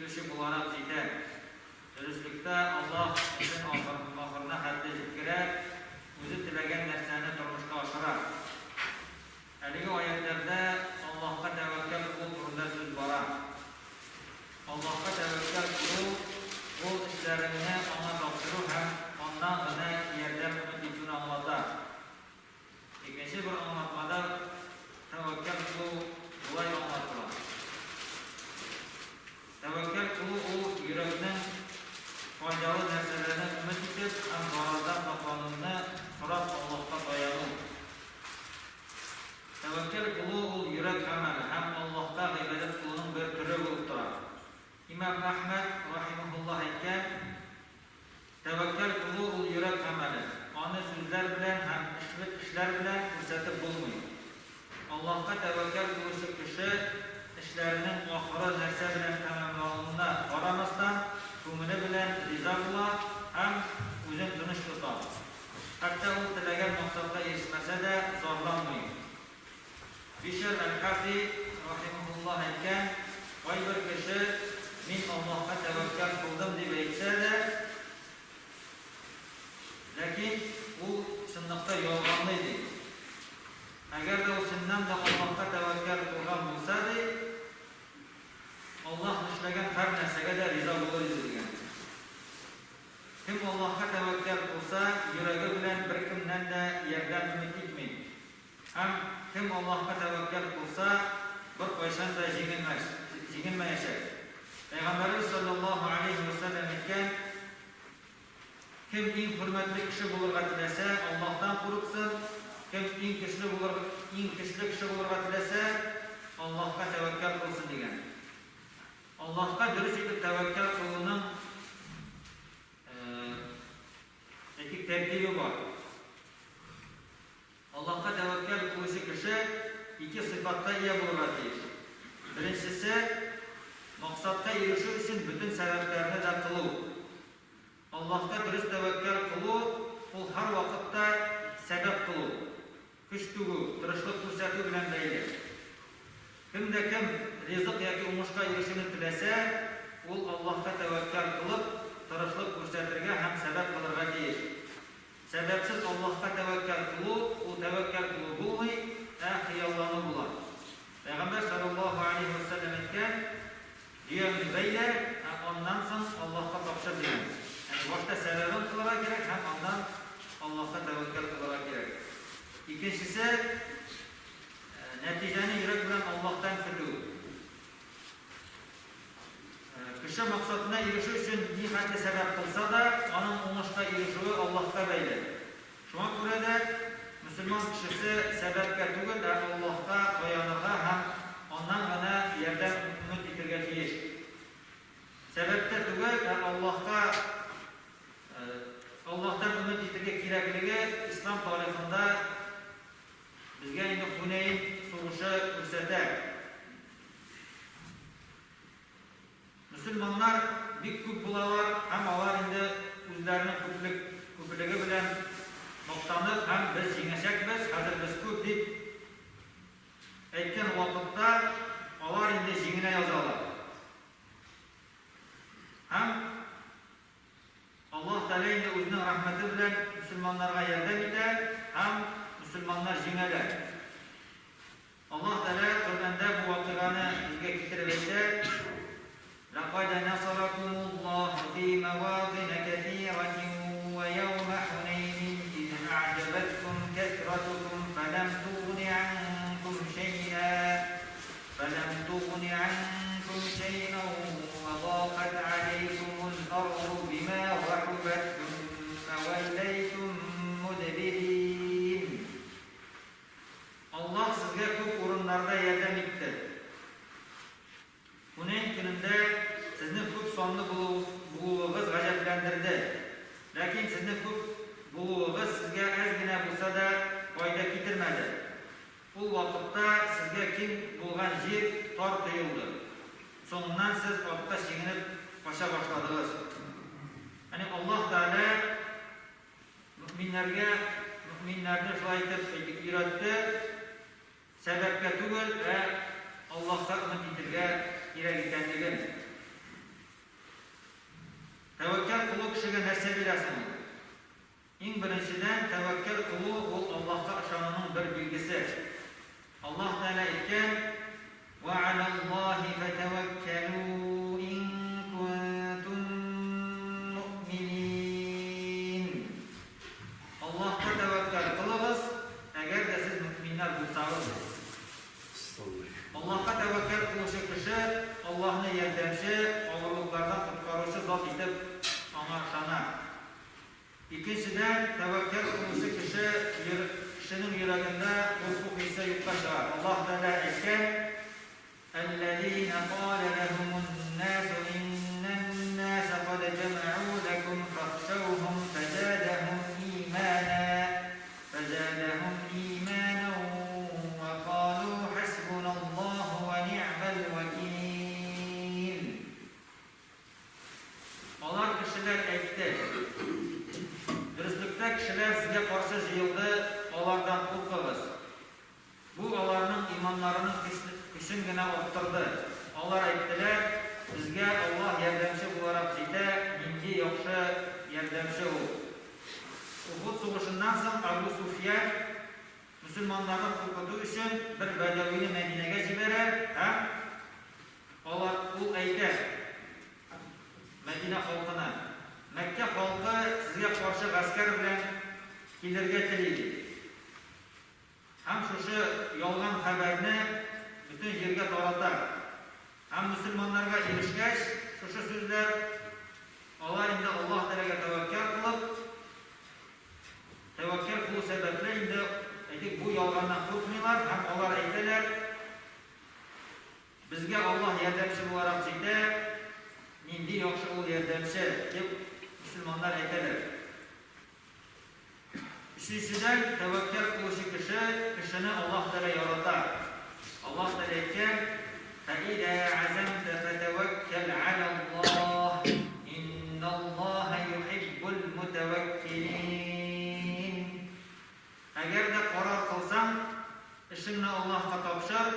итүче буларак җитә. Дөреслектә Аллах безнең ахырына хәтле җиткерә, үзе теләгән нәрсәне тормышка ашыра. Әлеге аятларда Аллаһка тәвәккәл кылу турында сүз бара. Аллаһка тәвәккәл кылу ул эшләреңне аңа тапшыру һәм аннан гына ярдәм итүне аңлата. Икенче бер аңлатмада тәвәккәл кылу булай аңлатыла. Тәвәккәл кылу ул йөрәкнең файдалы нәрсәләрне өмет итеп һәм зарардан саклануны сорап Аллаһка таяну. Тәвәккәл кылу ул йөрәк гамәле һәм Аллаһка гыйбадәт кылуның бер төре булып тора. Имам Әхмәд рахимахуллаһ әйткән, тәвәккәл кылу ул йөрәк гамәле. Аны сүзләр белән һәм эшләр белән күрсәтеп булмый. Аллаһка тәвәккәл кылучы кеше эшләренең ахыры нәрсә белән тәмамлануына карамастан күңеле белән риза була һәм үзен тыныч тота. Хәтта ул теләгән максатка ирешмәсә дә зарланмый. Бишер әл-Хафи рахимахуллаһ әйткән, кайбер кеше мин Аллаһка тәвәккәл кылдым дип әйтсә дә, ләкин ул чынлыкта ялганлый ди. Әгәр дә ул чыннан да Аллаһка тәвәккәл кылган булса ди, Аллаһ эшләгән һәр нәрсәгә дә риза булыр дигән. Кем Аллаһка тәвәккәл булса, йөрәге белән беркемнән дә ярдәм өмет итми. Һәм кем Аллаһка тәвәккәл булса, беркайчан да җиңелмәячәк. Пәйгамбәрбез саллаллаһу алейхи ва саллям әйткән, кем иң хөрмәтле кеше булырга теләсә, Аллаһтан курыксын, кем иң көчле кеше булырга теләсә, Аллаһка тәвәккәл булсын дигән. Аллаһка дөрес итеп тәвәккәл кылуның тәртибе бар. Аллаһка тәвәккәл кылучы кеше ике сыйфатка ия булырга тиеш. Беренчесе, максатка ирешү өчен бүтән сәбәпләрне дә кылу. Аллаһка дөрес тәвәккәл кылу ул һәр вакытта сәбәп кылу, көч түгү, тырышлык күрсәтү белән бәйле. Кем ризык яки уңышка ирешүне теләсә, ул Аллаһка тәвәккәл кылып, тырышлык күрсәтергә һәм сәбәп кылырга тиеш. Сәбәпсез Аллаһка тәвәккәл кылу, ул тәвәккәл кылу булмый, хыяллану була. Пәйгамбәр саллаллаһу алейхи ва саллям әйткән, "Диянне бәйлә, аннан соң Аллаһка тапшыр" дигән. Башта сәбәбен кылырга кирәк һәм аннан Аллаһка тәвәккәл кылырга кирәк. Икенчесе, нәтиҗәне йөрәк белән Аллаһтан көтү. Кеше максатына ирешү өчен ни хәтле сәбәп кылса да, аның уңышка ирешүе Аллаһка бәйле. Шуңа күрә дә мөселман кешесе сәбәпкә түгел, Аллаһка таянырга һәм аннан гына ярдәм өмет итәргә тиеш. Сәбәптә түгел, Аллаһтан өмет итәргә кирәклеге ислам тарихында безгә инде Хунейн сугышы күрсәтә. Мөселманнар бик күп булалар һәм алар инде үзләренең күплеге белән мактанып һәм без җиңәчәкбез, хәзер без күп дип әйткән вакытта алар инде җиңенә язалар. Һәм Аллаһ Тәгалә инде үзенең рәхмәте белән мөселманнарга ярдәм итә һәм мөселманнар җиңәләр. Аллаһ Тәгалә Коръәндә бу вакыйганы безгә китереп әйтә. لقد نصركم الله في مواطن كثيرة ويوم حنين إذ أعجبتكم كثرتكم فلم تغن عنكم شيئا وضاقت عليكم الأرض بما رحبت ثم وليتم مدبرين. Allah sizga ko'p o'rinlarda yordam etdi. Hunayn kunida sizni ko'p sonli bo'lug'ingiz g'ajablantirdi. Lekin sizni ko'p bo'lug'ingiz sizga ozgina bo'lsa da foyda keltirmadi. Bu vaqtda sizga keng bo'lgan yer tor tuyuldi. So'ngdan siz ortga chekinib qocha boshladingiz. Ya'ni Alloh taolo mu'minlarni shulay etib uyratdi, sababga tugul va Allohga umid etilgan kerak ekanligini. авырлыклардан коткаручы зат итеп аңа ышана. Икенчедән, тәвәккәл кылучы кешенең йөрәгендә курку хисе юкка чыга. Аллаһ Тәгалә әйткән: الذين قال لهم الناس إن الناس قد جمعوا لكم فاخشوهم فزادهم إيمانا وقالوا حسبنا الله ونعم الوكيل. Алар кешеләр әйтте: Дөреслектә кешеләр сезгә каршы җыелды, алардан куркыгыз. Бу аларның иманнарының көчен генә арттырды. Алар әйттеләр: Безгә Аллаһ ярдәмче буларак җитә, нинди яхшы ярдәмче ул. Ухуд сугышыннан соң Абу Суфьян мөселманнарны куркыту өчен бер бәдәвине Мәдинәгә җибәрә, ул әйтә Мәдинә халкына: Мәккә халкы сезгә каршы гаскәр белән килергә тели. Һәм шушы ялган хәбәрне бүтән җиргә тарата. Һәм мөселманнарга ирешкәч, шушы сүзләр алар инде Аллаһ Тәгаләгә тәвәккәл кылу сәбәпле инде бу ялганнан куркмыйлар һәм алар әйтәләр: Безгә Аллаһ ярдәмче буларак җитә, нинди яхшы ул ярдәмче дип мөселманнар әйтәләр. Üçüncüden, tevekkül kılışı kişini Allah Teala yarata. Allah Teala aytgan: "Fa'ida azamta fatawakkal 'alallah. Innallaha yuhibbul mutawakkilin." Agar da qaror qilsang, ishingni Allohga topshir,